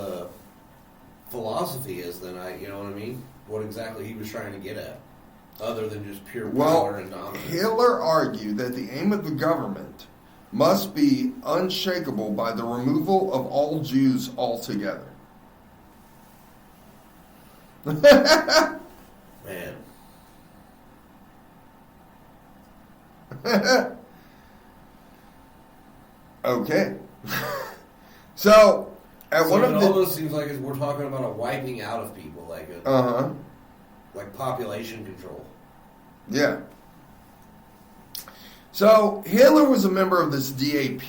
philosophy is then. You know what I mean? What exactly he was trying to get at, other than just pure power and dominance.
Hitler argued that the aim of the government must be unshakable by the removal of all Jews altogether.
Man.
Okay. So, one of
it
the...
almost seems like we're talking about a wiping out of people, like like population control.
Yeah. So, Hitler was a member of this DAP,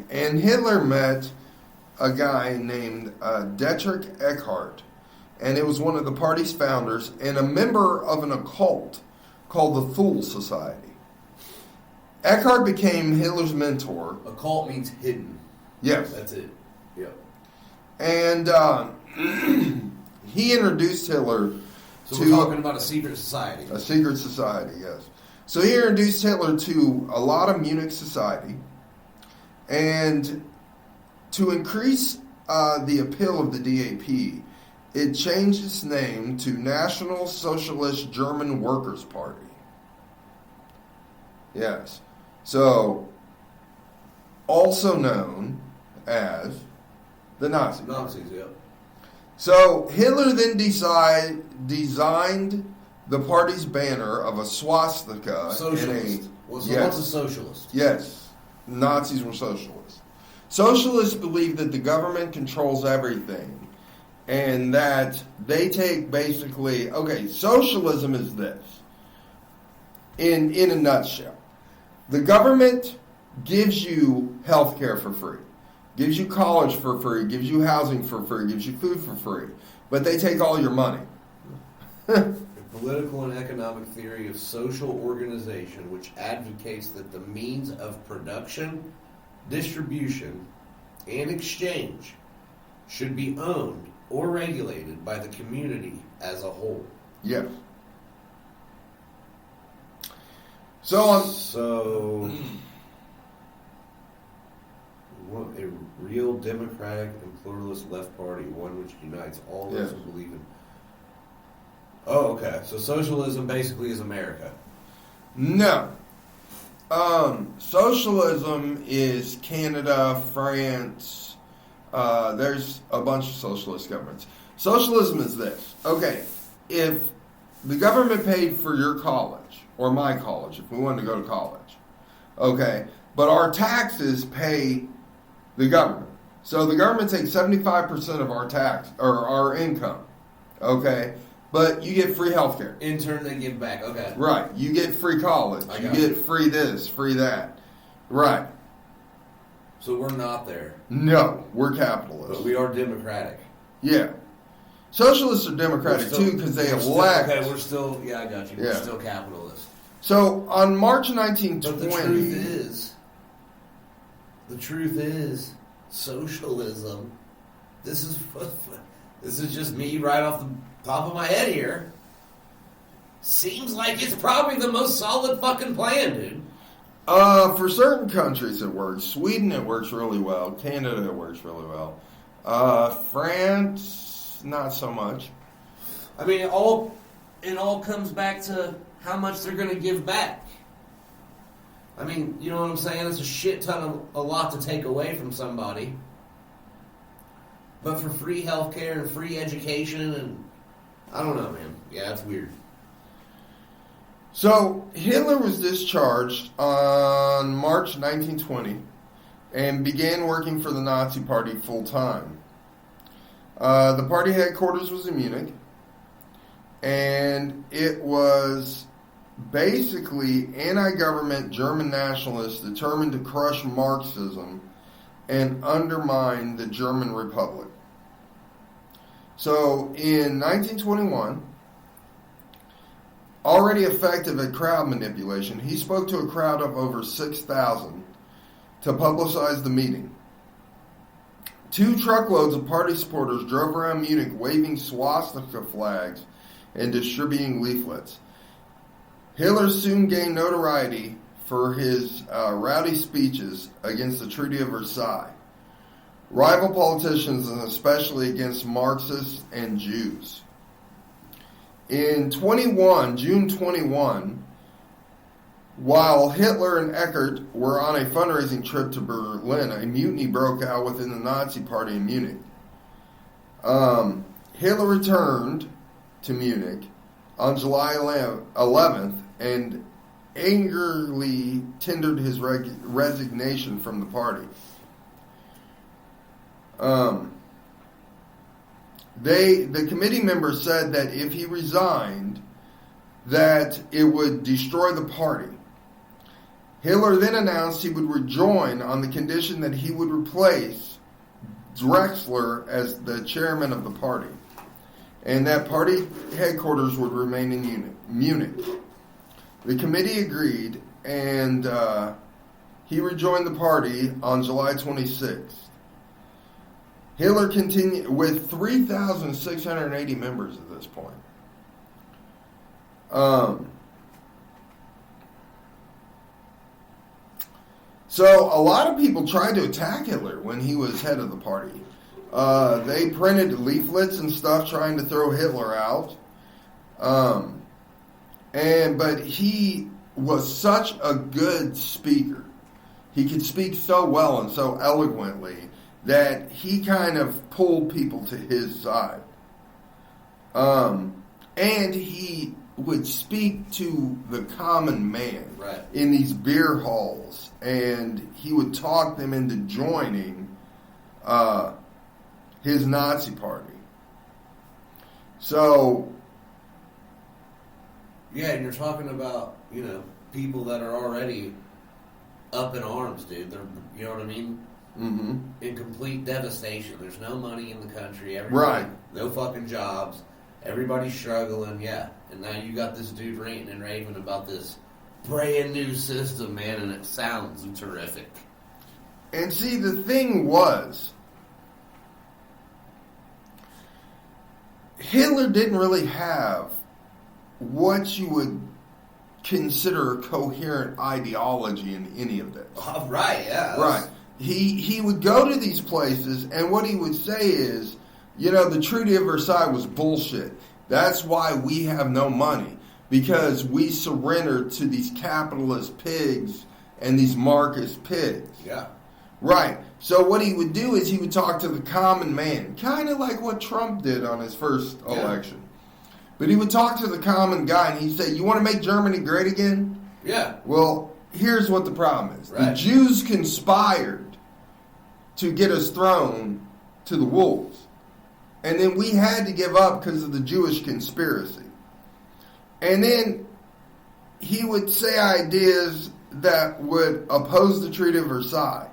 and Hitler met a guy named Dietrich Eckart, and it was one of the party's founders and a member of an occult called the Thule Society. Eckart became Hitler's mentor.
Occult means hidden.
Yes.
That's it. Yep.
And he introduced Hitler
So we're talking about a secret society.
A secret society, yes. So he introduced Hitler to a lot of Munich society. And to increase the appeal of the DAP, it changed its name to National Socialist German Workers' Party. Yes. So, also known as the Nazis.
Nazis, yeah.
So, Hitler then designed the party's banner of a swastika.
Socialist. What's a socialist?
Yes. Nazis were socialists. Socialists believe that the government controls everything and that they take basically, okay, socialism is this. in a nutshell. The government gives you health care for free, gives you college for free, gives you housing for free, gives you food for free, but they take all your money.
The political and economic theory of social organization, which advocates that the means of production, distribution, and exchange should be owned or regulated by the community as a whole.
Yes. So
a real democratic and pluralist left party, one which unites all those who believe in. Oh, okay. So socialism basically is America.
No. Socialism is Canada, France. There's a bunch of socialist governments. Socialism is this. Okay, if the government paid for your college, or my college, if we wanted to go to college, okay, but our taxes pay the government. So the government takes 75% of our tax, or our income, okay, but you get free health care.
In turn, they give back, okay.
Right, you get free college, you get free this, free that, right.
So we're not there.
No, we're capitalists.
But we are democratic.
Yeah. Socialists are democratic too because they elect.
Okay, we're still, I got you. We're still capitalist.
So on March 1920.
But the truth is, socialism, this is just me right off the top of my head here. Seems like it's probably the most solid fucking plan, dude.
For certain countries it works. Sweden it works really well. Canada it works really well. France, not so much.
I mean, it all comes back to how much they're going to give back. I mean, you know what I'm saying? It's a shit ton of a lot to take away from somebody. But for free healthcare and free education and I don't know, man. Yeah, that's weird.
So, Hitler was discharged on March 1920 and began working for the Nazi Party full-time. The party headquarters was in Munich, and it was basically anti-government German nationalists determined to crush Marxism and undermine the German Republic. So, in 1921... already effective at crowd manipulation, he spoke to a crowd of over 6,000 to publicize the meeting. 2 truckloads of party supporters drove around Munich waving swastika flags and distributing leaflets. Hitler soon gained notoriety for his rowdy speeches against the Treaty of Versailles, rival politicians, and especially against Marxists and Jews. In June 21, while Hitler and Eckert were on a fundraising trip to Berlin, a mutiny broke out within the Nazi Party in Munich. Hitler returned to Munich on July 11th and angrily tendered his resignation from the party. The committee members said that if he resigned, that it would destroy the party. Hitler then announced he would rejoin on the condition that he would replace Drexler as the chairman of the party, and that party headquarters would remain in Munich. The committee agreed, and he rejoined the party on July 26th. Hitler continued with 3,680 members at this point. So a lot of people tried to attack Hitler when he was head of the party. They printed leaflets and stuff trying to throw Hitler out. But he was such a good speaker. He could speak so well and so eloquently that he kind of pulled people to his side. And he would speak to the common man in these beer halls, and he would talk them into joining his Nazi party. So,
Yeah, and you're talking about, people that are already up in arms, dude. They're, you know what I mean?
Mm-hmm.
In complete devastation. There's no money in the country.
Right.
No fucking jobs. Everybody's struggling, yeah. And now you got this dude ranting and raving about this brand new system, man, and it sounds terrific.
And see, the thing was, Hitler didn't really have what you would consider a coherent ideology in any of this.
Right, yeah.
Right. He would go to these places, and what he would say is, the Treaty of Versailles was bullshit. That's why we have no money, because we surrendered to these capitalist pigs and these Marxist pigs.
Yeah.
Right. So what he would do is he would talk to the common man, kind of like what Trump did on his first election. But he would talk to the common guy, and he'd say, you want to make Germany great again?
Yeah.
Well, here's what the problem is.
Right.
The Jews conspired to get us thrown to the wolves. And then we had to give up because of the Jewish conspiracy. And then he would say ideas that would oppose the Treaty of Versailles.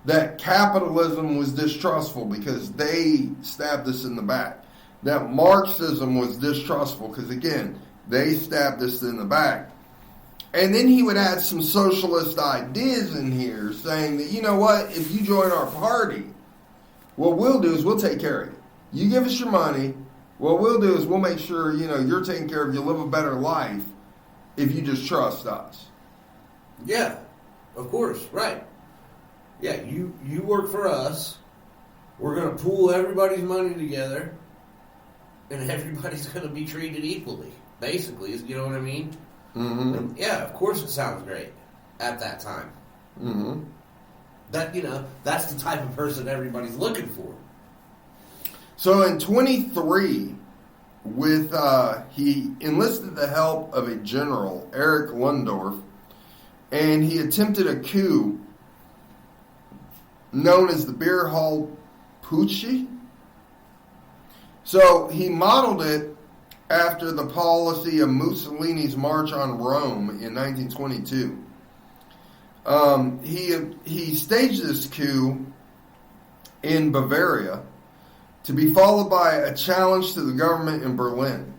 That capitalism was distrustful because they stabbed us in the back. That Marxism was distrustful because, again, they stabbed us in the back. And then he would add some socialist ideas in here saying that, you know what, if you join our party, what we'll do is we'll take care of you. You give us your money, what we'll do is we'll make sure, you're taken care of, you live a better life if you just trust us.
Yeah, of course, right. Yeah, you work for us, we're going to pool everybody's money together, and everybody's going to be treated equally, basically, you know what I mean?
Mm-hmm.
And yeah, of course it sounds great at that time.
Mm-hmm.
That, that's the type of person everybody's looking for.
So in 23, he enlisted the help of a general, Erich Lundorf, and he attempted a coup known as the Beer Hall Putsch. So he modeled it after the policy of Mussolini's March on Rome in 1922. He staged this coup in Bavaria to be followed by a challenge to the government in Berlin.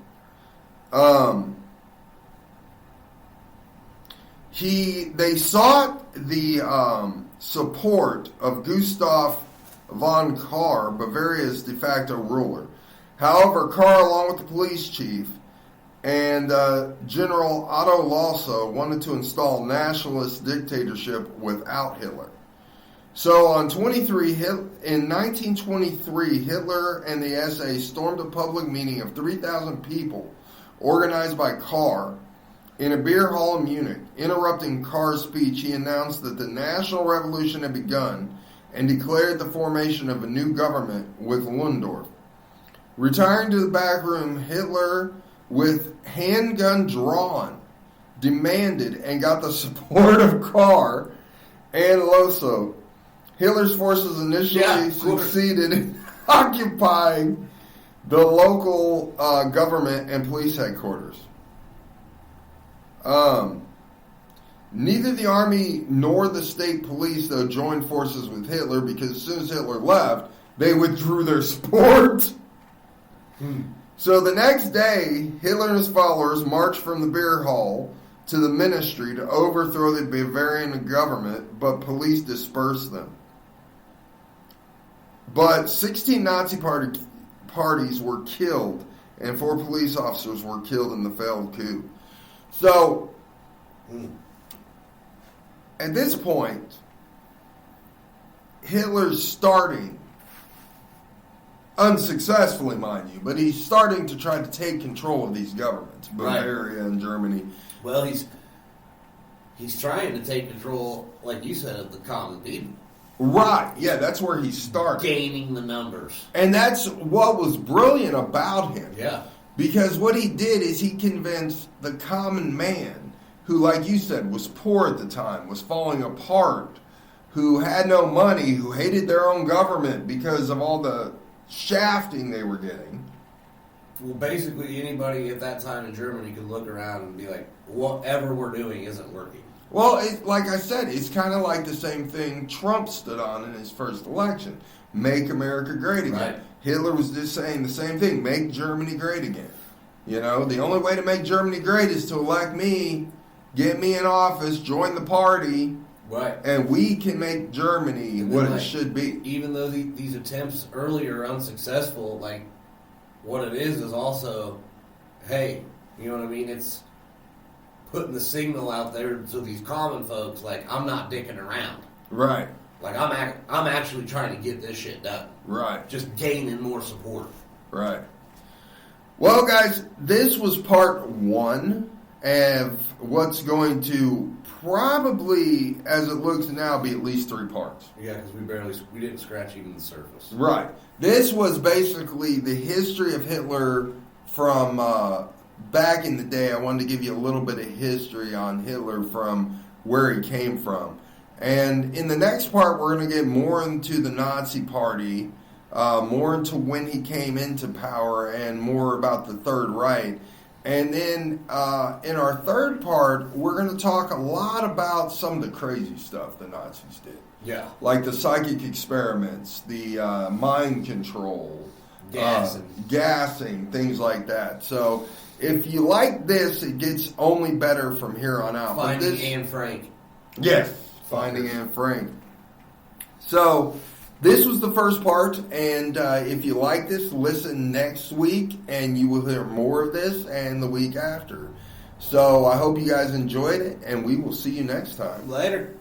They sought the support of Gustav von Kahr, Bavaria's de facto ruler. However, Kahr, along with the police chief and General Otto Losso, wanted to install nationalist dictatorship without Hitler. So in 1923, Hitler and the SA stormed a public meeting of 3,000 people organized by Kahr in a beer hall in Munich. Interrupting Kahr's speech, he announced that the national revolution had begun and declared the formation of a new government with Lundorf. Retiring to the back room, Hitler, with handgun drawn, demanded and got the support of Kahr and Losso. Hitler's forces initially succeeded in occupying the local government and police headquarters. Neither the army nor the state police, though, joined forces with Hitler because as soon as Hitler left, they withdrew their support. So the next day, Hitler and his followers marched from the beer hall to the ministry to overthrow the Bavarian government, but police dispersed them. But 16 Nazi parties were killed, and 4 police officers were killed in the failed coup. So, at this point, Hitler's starting, unsuccessfully, mind you, but he's starting to try to take control of these governments, Bavaria and Germany.
Well, he's trying to take control, like you said, of the common people.
Right, yeah, that's where he started.
Gaining the numbers.
And that's what was brilliant about him.
Yeah.
Because what he did is he convinced the common man, who, like you said, was poor at the time, was falling apart, who had no money, who hated their own government because of all the shafting they were getting.
Well, basically, anybody at that time in Germany could look around and be like, whatever we're doing isn't working.
Well, like I said, it's kind of like the same thing Trump stood on in his first election. Make America great again.
Right.
Hitler was just saying the same thing. Make Germany great again. You know, the only way to make Germany great is to elect me, get me in office, join the party,
right? And
we can make Germany what it should be.
Even though these attempts earlier are unsuccessful, like, what it is also, hey, you know what I mean? It's putting the signal out there to these common folks, like, I'm not dicking around.
Right.
Like, I'm actually trying to get this shit done.
Right.
Just gaining more support.
Right. Well, guys, this was part 1 of what's going to probably, as it looks now, be at least 3 parts.
Yeah, because we didn't scratch even the surface.
Right. This was basically the history of Hitler from back in the day. I wanted to give you a little bit of history on Hitler from where he came from. And in the next part, we're going to get more into the Nazi Party, more into when he came into power, and more about the Third Reich. And then in our third part, we're going to talk a lot about some of the crazy stuff the Nazis did.
Yeah.
Like the psychic experiments, the mind control, gassing, things like that. So if you like this, it gets only better from here on out.
Finding Anne Frank.
Yes, Finding Anne Frank. So this was the first part, and if you like this, listen next week, and you will hear more of this and the week after. So I hope you guys enjoyed it, and we will see you next time.
Later.